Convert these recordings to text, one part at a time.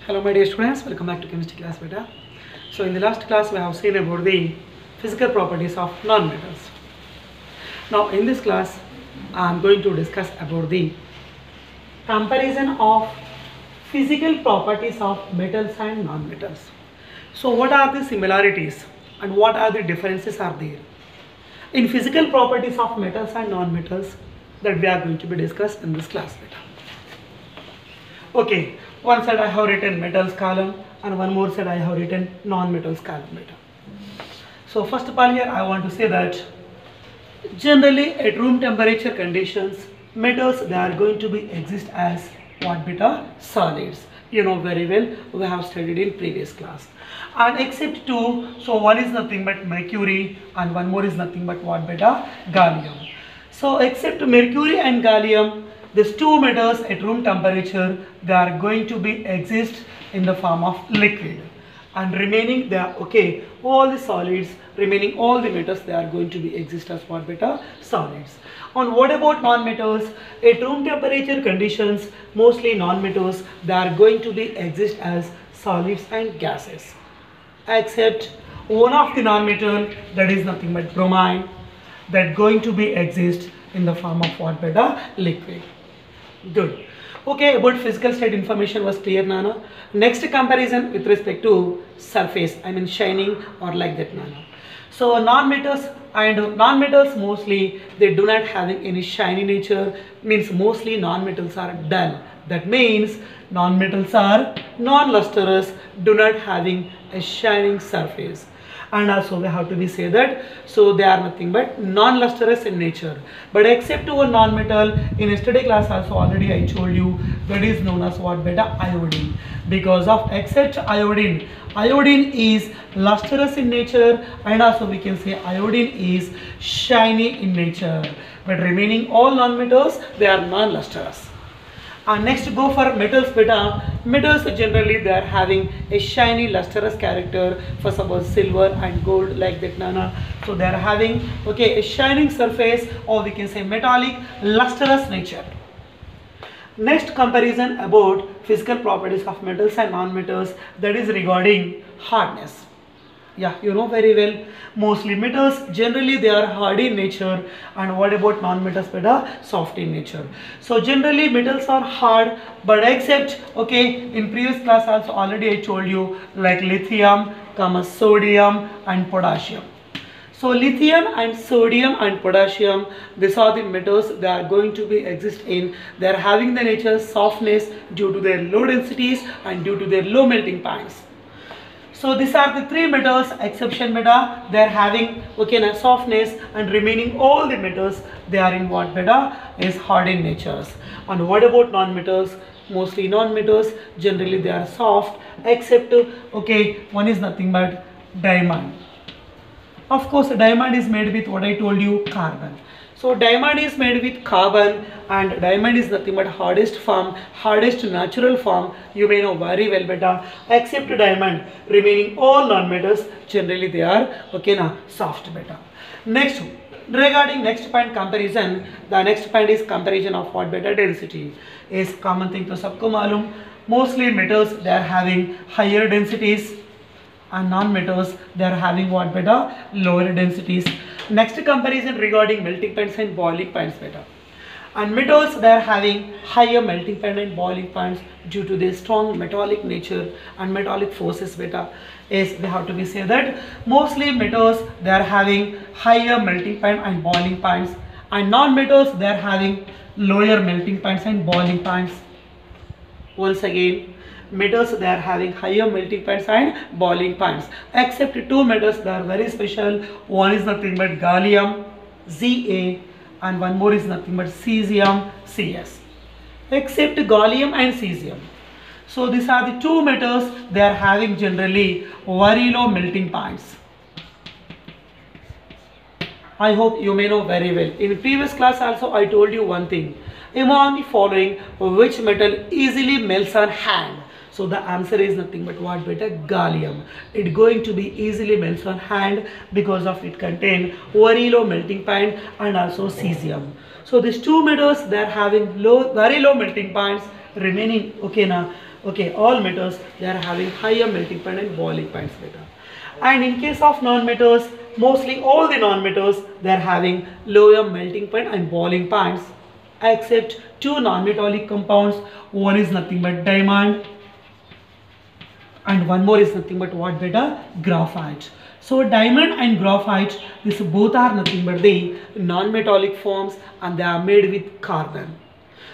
Hello my dear students, welcome back to chemistry class beta. So in the last class we have seen about the physical properties of non-metals. Now in this class I am going to discuss about the comparison of physical properties of metals and non-metals. So what are the similarities and what are the differences are there in physical properties of metals and non-metals that we are going to be discussed in this class beta. Okay, one side I have written metals column and one more side I have written non-metals column beta. So first of all here I want to say that generally at room temperature conditions metals they are going to be exist as what beta? Solids. You know very well, we have studied in previous class. And except two, so one is nothing but mercury and one more is nothing but what beta? Gallium. So except mercury and gallium, these two metals at room temperature they are going to be exist in the form of liquid, and remaining they are okay, all the solids, remaining all the metals they are going to be exist as what beta? Solids. And what about non-metals? At room temperature conditions mostly non-metals they are going to be exist as solids and gases, except one of the non-metal, that is nothing but bromine, that going to be exist in the form of what beta? Liquid. Good. Okay, about physical state information was clear, Nana. Next comparison with respect to surface, I mean shining or like that, Nana. So non-metals and non-metals mostly they do not having any shiny nature, means mostly non-metals are dull. That means non-metals are non-lustrous, do not having a shining surface. And also we have to be say that so they are nothing but non-lustrous in nature, but except to a non-metal in yesterday class also already I told you that is known as what beta? Iodine. Because of except iodine, iodine is lustrous in nature, and also we can say iodine is shiny in nature, but remaining all non-metals they are non-lustrous. And next go for metals beta. Metals generally they are having a shiny lustrous character, for suppose silver and gold like that, Nana. So they are having okay a shining surface, or we can say metallic lustrous nature. Next comparison about physical properties of metals and non-metals, that is regarding hardness. Yeah, you know very well, mostly metals generally they are hard in nature, and what about non-metals beta? Soft in nature. So generally metals are hard, but except okay in previous class also already I told you like lithium, sodium and potassium. So lithium and sodium and potassium, these are the metals they are going to be exist in, they are having the nature softness due to their low densities and due to their low melting points. So these are the three metals exception beta, they are having okay na softness, and remaining all the metals they are in what beta? Is hard in natures. And what about non-metals? Mostly non-metals generally they are soft, except okay one is nothing but diamond. Of course diamond is made with what I told you, carbon. So diamond is made with carbon, and diamond is nothing but hardest form, hardest natural form, you may know very well beta. Except diamond, remaining all non-metals generally they are okay na soft beta. Next regarding next point comparison, the next point is comparison of what beta? Density. Is common thing to sabko malum, mostly metals they are having higher densities and non-metals they are having what beta? Lower densities. Next comparison regarding melting points and boiling points beta. And metals they are having higher melting point and boiling points due to their strong metallic nature and metallic forces beta. Is we have to be say that mostly metals they are having higher melting point and boiling points, and non-metals they are having lower melting points and boiling points. Once again, metals they are having higher melting points and boiling points, except two metals they are very special. One is nothing but gallium Za, and one more is nothing but cesium Cs, except gallium and cesium. So these are the two metals they are having generally very low melting points. I hope you may know very well. In previous class also I told you one thing, among the following which metal easily melts on hand? So the answer is nothing but what beta? Gallium. It going to be easily melts on hand because of it contain very low melting point, and also cesium. So these two metals they are having very low melting points, remaining okay na Okay, all metals, they are having higher melting point and boiling points beta. And in case of non-metals, mostly all the non-metals, they are having lower melting point and boiling points, except two non-metallic compounds. One is nothing but diamond, and one more is nothing but what beta? Graphite. So diamond and graphite, these both are nothing but the non-metallic forms, and they are made with carbon.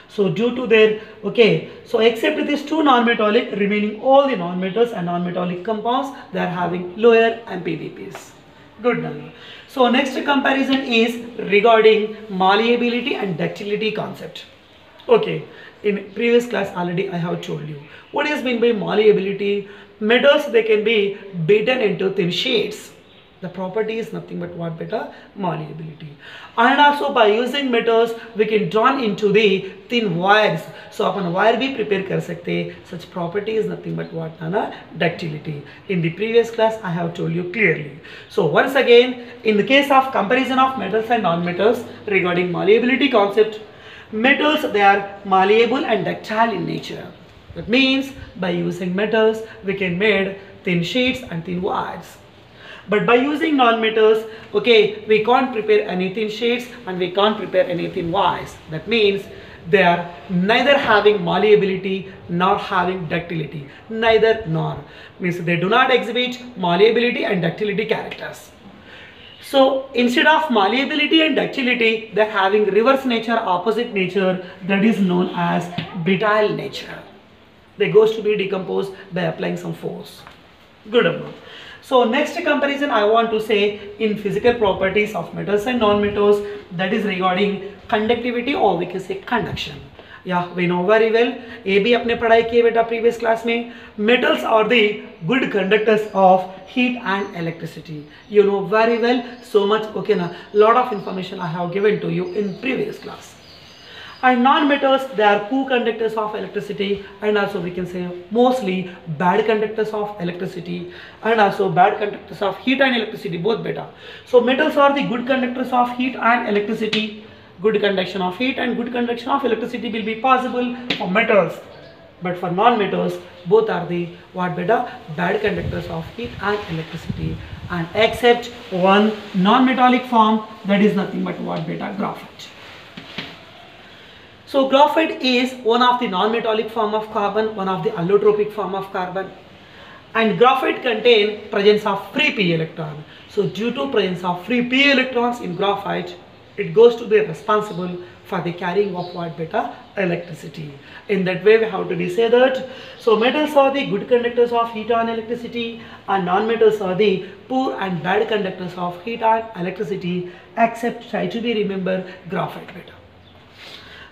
So due to their, okay, so except these two non-metallic, remaining all the non-metals and non-metallic compounds, they are having lower MPVPs. Good done. So next comparison is regarding malleability and ductility concept. Okay, in previous class already I have told you what is meant by malleability. Metals, they can be beaten into thin sheets. The property is nothing but what beta? Malleability. And also by using metals we can draw into the thin wires. So upon wire भी prepare कर सकते. Such property is nothing but what ना? Ductility. In the previous class I have told you clearly. So once again, in the case of comparison of metals and non-metals regarding malleability concept, metals, they are malleable and ductile in nature. That means by using metals we can make thin sheets and thin wires. But by using non-metals, okay, we can't prepare any thin sheets and we can't prepare any thin wires. That means they are neither having malleability nor having ductility. Neither nor. Means they do not exhibit malleability and ductility characters. So instead of malleability and ductility, they are having reverse nature, opposite nature, that is known as brittle nature. They goes to be decomposed by applying some force. Good enough. So next comparison I want to say in physical properties of metals and non-metals, that is regarding conductivity, or we can say conduction. Yeah, we know very well. ये भी अपने पढ़ाई किए बेटा previous class में. Metals are the good conductors of heat and electricity. You know very well. So much, okay na. Lot of information I have given to you in previous class. And non-metals, they are poor conductors of electricity, and also we can say mostly bad conductors of electricity, and also bad conductors of heat and electricity, both beta. So metals are the good conductors of heat and electricity. Good conduction of heat and good conduction of electricity will be possible for metals, but for non-metals both are the what beta? Bad conductors of heat and electricity, and except one non-metallic form, that is nothing but what beta? Graphite. So graphite is one of the non-metallic form of carbon, one of the allotropic form of carbon, and graphite contain presence of free p electron. So due to presence of free p electrons in graphite, it goes to be responsible for the carrying of what beta? Electricity. In that way we have to say that, so metals are the good conductors of heat and electricity, and non-metals are the poor and bad conductors of heat and electricity, except try to be remember graphite beta.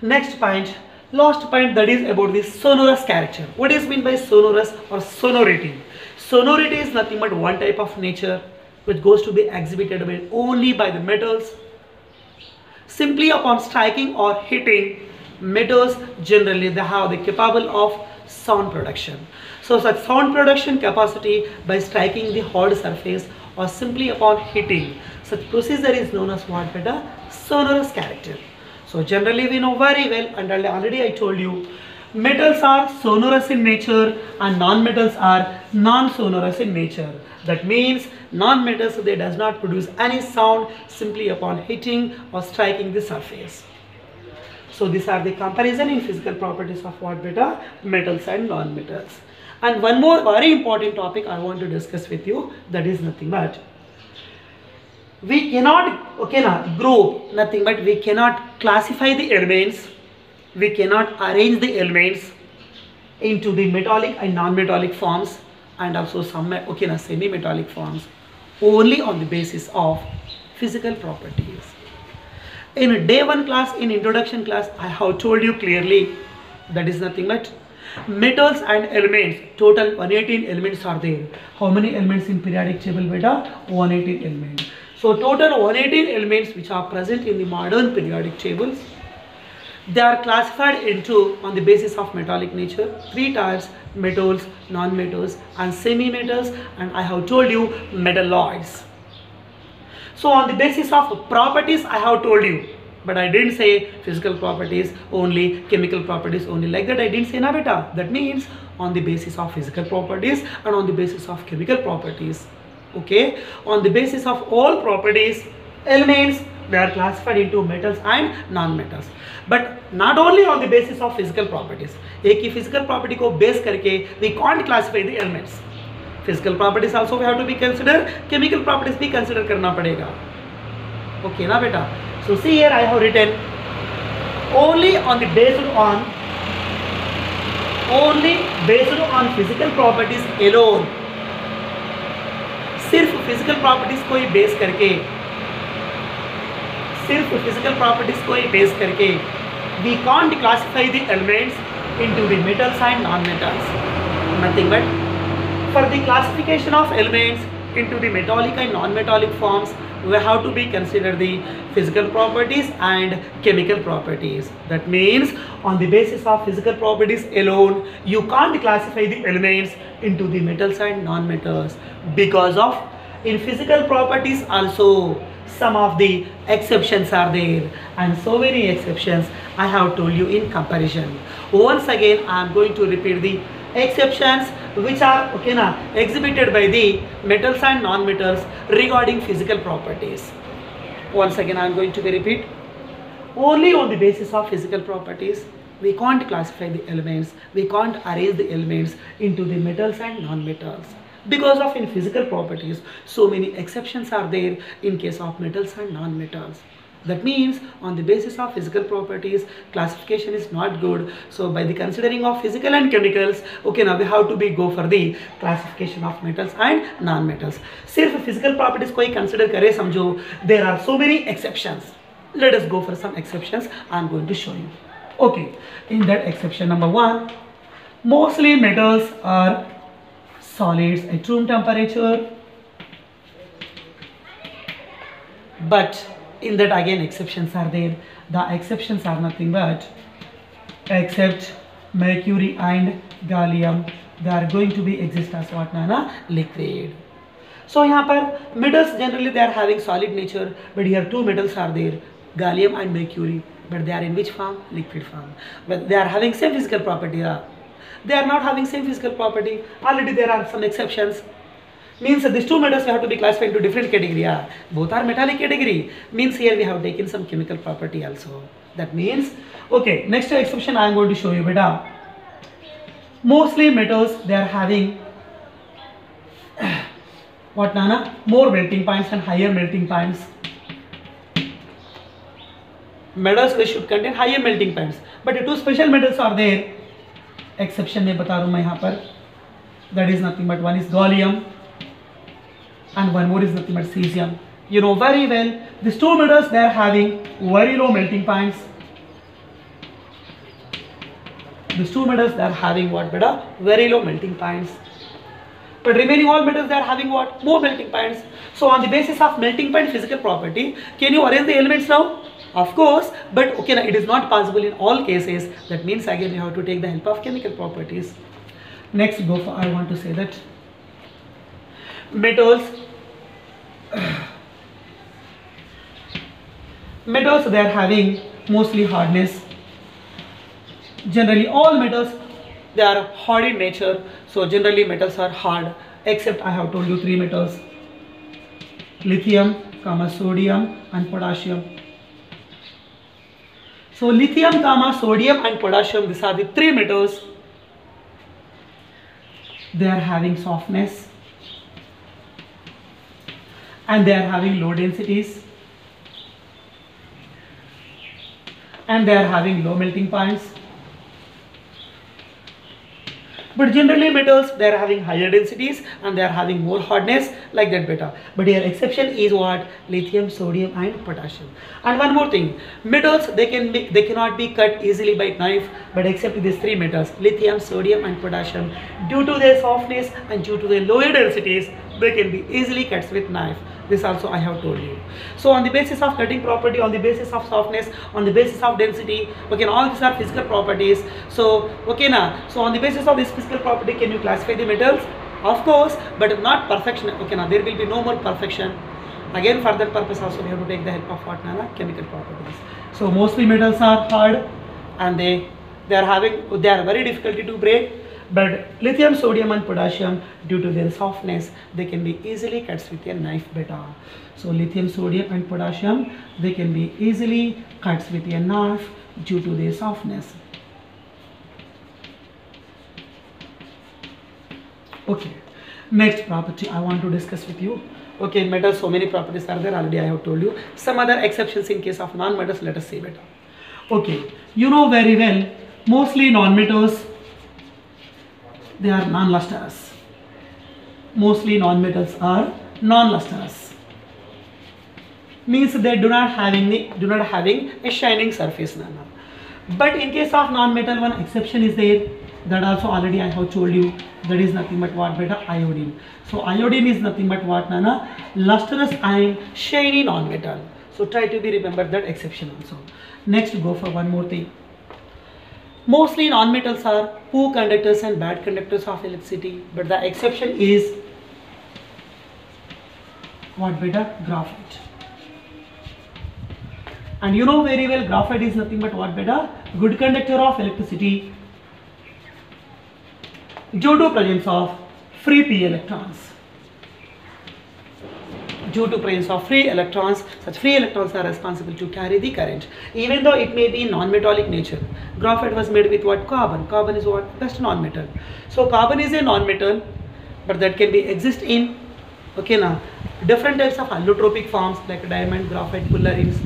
Next point, last point, that is about the sonorous character. What is meant by sonorous or sonority? Sonority is nothing but one type of nature which goes to be exhibited only by the metals. Simply upon striking or hitting, metals generally they have the capable of sound production. So such sound production capacity by striking the hard surface or simply upon hitting, such procedure is known as what beta? Sonorous character. So generally we know very well, and already I told you, metals are sonorous in nature and non-metals are non-sonorous in nature. That means non-metals, they does not produce any sound simply upon hitting or striking the surface. So these are the comparison in physical properties of what beta? Metals and non-metals. And one more very important topic I want to discuss with you, that is nothing but we cannot, okay na, group, nothing but we cannot classify the elements, we cannot arrange the elements into the metallic and non-metallic forms, and also some, okay na, semi-metallic forms, only on the basis of physical properties. In day 1 class, in introduction class, I have told you clearly, that is nothing but metals and elements, total 118 elements are there. How many elements in periodic table beta? 118 elements. So total 118 elements which are present in the modern periodic tables, they are classified into on the basis of metallic nature, 3 types: metals, non-metals and semi-metals, and I have told you metalloids. So on the basis of properties I have told you, but I didn't say physical properties only, chemical properties only, like that I didn't say na beta. That means on the basis of physical properties and on the basis of chemical properties. Okay, on the basis of all properties, elements, they are classified into metals and non-metals. But not only on the basis of physical properties, एक ही physical property को base करके we can't classify the elements. Physical properties also we have to be considered, chemical properties भी consider करना पड़ेगा. Okay ना बेटा? So see here I have written only based on physical properties alone. सिर्फ physical properties को ही base करके, we can't classify the elements into the metals and non-metals. Nothing but for the classification of elements into the metallic and non-metallic forms, we have to be consider the physical properties and chemical properties. That means on the basis of physical properties alone, you can't classify the elements into the metals and non-metals, because of in physical properties also some of the exceptions are there, and so many exceptions I have told you in comparison. Once again I am going to repeat the exceptions which are exhibited by the metals and non-metals regarding physical properties. Once again I am going to repeat. Only on the basis of physical properties we can't classify the elements, we can't arrange the elements into the metals and non-metals. Because of in physical properties, so many exceptions are there in case of metals and non-metals. That means on the basis of physical properties, classification is not good. So by the considering of physical and chemicals, now we have to go for the classification of metals and non-metals. Sirf physical properties को ही consider करें समझो, there are so many exceptions. Let us go for some exceptions. I am going to show you. Okay, in that exception number 1, mostly metals are solids at room temperature, but in that again exceptions are there. The exceptions are nothing but except mercury and gallium, they are going to be exist as what nana liquid. So यहाँ पर metals generally they are having solid nature, but here two metals are there, gallium and mercury, but they are in which form? Liquid form. But they are having same physical property. They are not having same physical property. Already there are some exceptions. Means these two metals we have to be classified into different category. Both are metallic category. Means here we have taken some chemical property also. That means, okay, next exception I am going to show you beta. Mostly metals they are having what nana? More melting points and higher melting points. Metals they should contain higher melting points, but two special metals are there. Exception में बता रहा हूँ मैं यहाँ पर. That is nothing but one is gallium and one more is nothing but cesium. You know very well these two metals they are having very low melting points. These two metals they are having what beta? Very low melting points. But remaining all metals they are having what? More melting points. So on the basis of melting point physical property, can you arrange the elements now? Of course, but it is not possible in all cases. That means again you have to take the help of chemical properties. Next I want to say that metals they are having mostly hardness. Generally all metals they are hard in nature. So generally metals are hard, except I have told you three metals: lithium, sodium and potassium. So lithium, sodium and potassium, these are the three metals. They are having softness and they are having low densities and they are having low melting points. But generally metals they are having higher densities and they are having more hardness, like that beta. But here exception is what? Lithium, sodium and potassium. And one more thing, metals they cannot be cut easily by knife, but except these three metals, lithium, sodium and potassium, due to their softness and due to their lower densities, they can be easily cut with knife. This also I have told you. So on the basis of cutting property, on the basis of softness, on the basis of density, all these are physical properties. So so on the basis of this physical property, can you classify the metals? Of course, but not perfection. There will be no more perfection. Again, for that purpose also we have to take the help of what, Nana? Chemical properties. So mostly metals are hard and they are very difficult to break. But lithium, sodium and potassium, due to their softness, they can be easily cut with a knife beta. So lithium, sodium and potassium, they can be easily cut with a knife due to their softness. Okay, next property I want to discuss with you. Okay, in metals so many properties are there, already I have told you. Some other exceptions in case of non-metals, let us see better. Okay, you know very well, mostly non-metals, they are non-lustrous. Mostly non-metals are non-lustrous. Means they do not having a shining surface. Nana. But in case of non-metal, one exception is there. That also already I have told you. That is nothing but what, beta? Iodine. So iodine is nothing but what, Nana? Lustrous and shiny non-metal. So try to be remember that exception also. Next, go for one more thing. Mostly non-metals are poor conductors and bad conductors of electricity, but the exception is what, beta? Graphite. And you know very well, graphite is nothing but what, beta? Good conductor of electricity due to presence of free p electrons. Due to presence of free electrons, such free electrons are responsible to carry the current. Even though it may be non-metallic nature, graphite was made with what? Carbon. Carbon is what? Best non-metal. So carbon is a non-metal, but that can be exist in, okay, now different types of allotropic forms like diamond, graphite, fullerenes.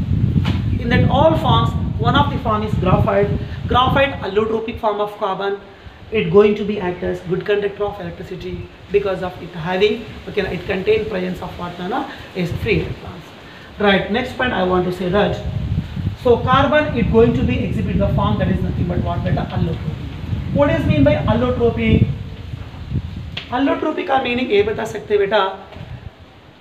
In that all forms, one of the form is graphite. Graphite, allotropic form of carbon. It going to be act as good conductor of electricity because of it having, okay, it contain presence of what, Nana? Is free electrons. Right, next point I want to say that, so carbon, it going to be exhibit the form that is nothing but what, beta? Allotropy. What is mean by allotropy? Allotropy का meaning ये बता सकते बेटा,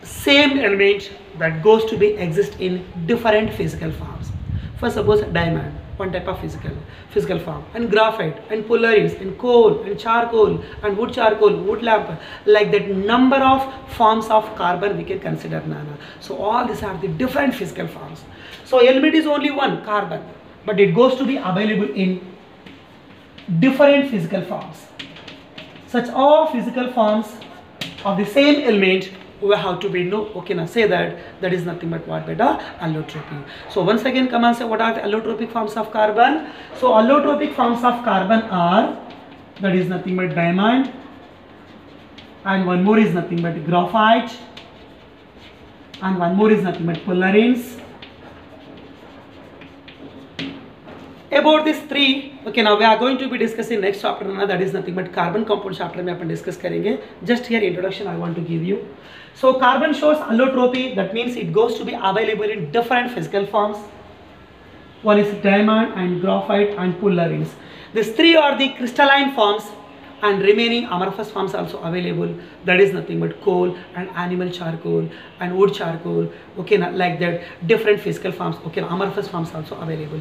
same element that goes to be exist in different physical forms. First, suppose diamond, one type of physical form, and graphite, and fullerenes, and coal, and charcoal, and wood charcoal, wood lamp, like that number of forms of carbon we can consider, Nana. So all these are the different physical forms. So element is only one, carbon, but it goes to be available in different physical forms. Such all physical forms of the same element we have to be know, okay, now say that is nothing but what, beta? Allotropy. So once again come and say what are the allotropic forms of carbon. So allotropic forms of carbon are, that is nothing but diamond, and one more is nothing but graphite, and one more is nothing but fullerenes. About these three, okay, now we are going to be discussing next chapter, that is nothing but carbon compound chapter में अपन discuss करेंगे. Just here introduction I want to give you. So carbon shows allotropy, that means it goes to be available in different physical forms. One is diamond and graphite and fullerenes. These three are the crystalline forms, and remaining amorphous forms also available. That is nothing but coal and animal charcoal and wood charcoal. Okay, like that different physical forms. Okay, amorphous forms also available.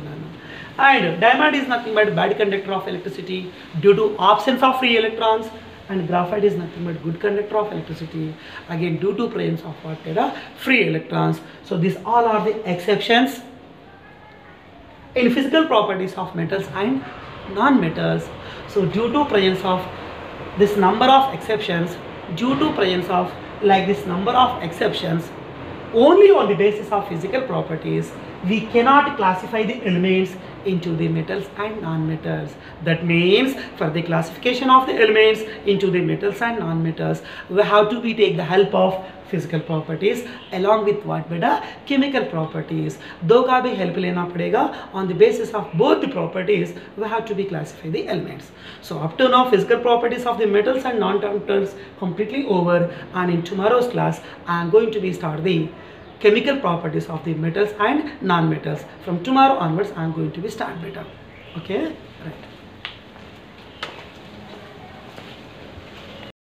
And diamond is nothing but bad conductor of electricity due to absence of free electrons, and graphite is nothing but good conductor of electricity, again due to presence of what, free electrons. So these all are the exceptions in physical properties of metals and non-metals. So due to presence of this number of exceptions, due to presence of like this number of exceptions, only on the basis of physical properties, we cannot classify the elements into the metals and non-metals. That means for the classification of the elements into the metals and non-metals, we have to take the help of physical properties along with what, beta? Chemical properties. दो का भी help लेना पड़ेगा. On the basis of both the properties, we have to be classify the elements. So up to now, physical properties of the metals and non-metals completely over, and in tomorrow's class, I am going to be start the chemical properties of the metals and non-metals. From tomorrow onwards, I am going to be start beta. Okay, right.